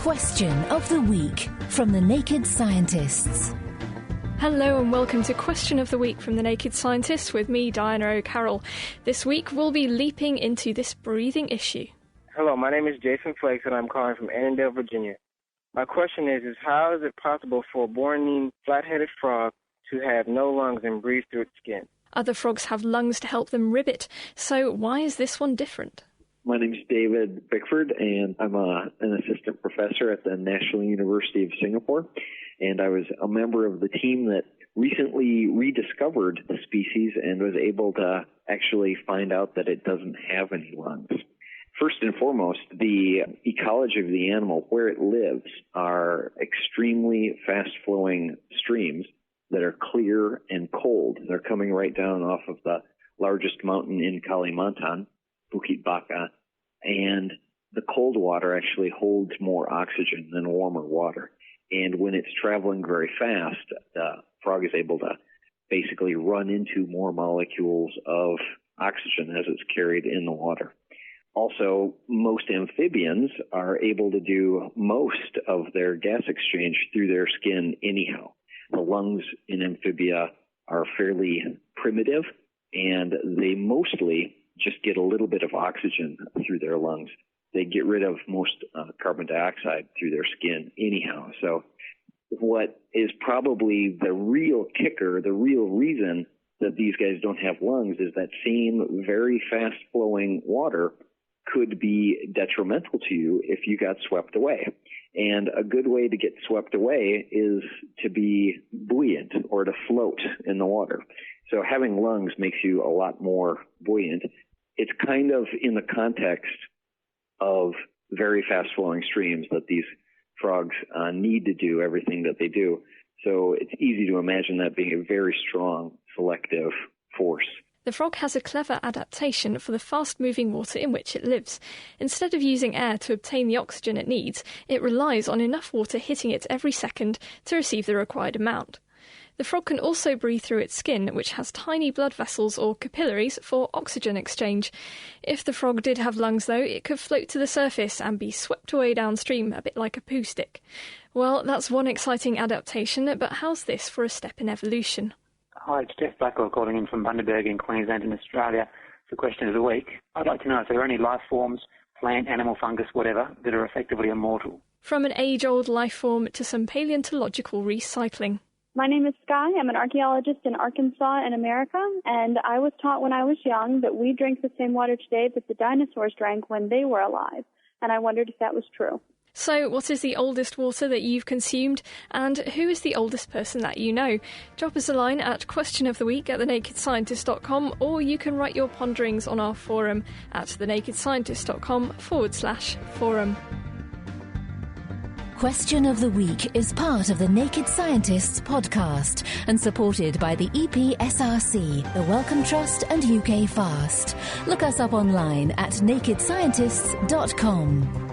Question of the Week from the Naked Scientists. Hello and welcome to Question of the Week from the Naked Scientists with me, Diana O'Carroll. This week we'll be leaping into this breathing issue. Hello, my name is Jason Flakes and I'm calling from Annandale, Virginia. My question is how is it possible for a Bornene flat-headed frog to have no lungs and breathe through its skin? Other frogs have lungs to help them ribbit, so why is this one different? My name is David Bickford, and I'm an assistant professor at the National University of Singapore, and I was a member of the team that recently rediscovered the species and was able to actually find out that it doesn't have any lungs. First and foremost, the ecology of the animal, where it lives, are extremely fast-flowing streams that are clear and cold. They're coming right down off of the largest mountain in Kalimantan, Bukit Baka, and the cold water actually holds more oxygen than warmer water. And when it's traveling very fast, the frog is able to basically run into more molecules of oxygen as it's carried in the water. Also, most amphibians are able to do most of their gas exchange through their skin anyhow. The lungs in amphibia are fairly primitive, and they mostly just get a little bit of oxygen through their lungs. They get rid of most carbon dioxide through their skin anyhow. So what is probably the real kicker, the real reason that these guys don't have lungs is that same very fast-flowing water could be detrimental to you if you got swept away. And a good way to get swept away is to be buoyant or to float in the water. So having lungs makes you a lot more buoyant. It's kind of in the context of very fast-flowing streams that these frogs need to do everything that they do. So it's easy to imagine that being a very strong selective force. The frog has a clever adaptation for the fast-moving water in which it lives. Instead of using air to obtain the oxygen it needs, it relies on enough water hitting it every second to receive the required amount. The frog can also breathe through its skin, which has tiny blood vessels or capillaries for oxygen exchange. If the frog did have lungs, though, it could float to the surface and be swept away downstream, a bit like a poo stick. Well, that's one exciting adaptation, but how's this for a step in evolution? Hi, it's Jeff Blackwell calling in from Bundaberg in Queensland in Australia. The question of the week. I'd like to know if there are any life forms, plant, animal, fungus, whatever, that are effectively immortal. From an age-old life form to some paleontological recycling. My name is Sky. I'm an archaeologist in Arkansas in America, and I was taught when I was young that we drink the same water today that the dinosaurs drank when they were alive, and I wondered if that was true. So, what is the oldest water that you've consumed, and who is the oldest person that you know? Drop us a line at questionoftheweek@thenakedscientist.com, or you can write your ponderings on our forum at thenakedscientist.com/forum. Question of the Week is part of the Naked Scientists podcast and supported by the EPSRC, the Wellcome Trust and UK Fast. Look us up online at nakedscientists.com.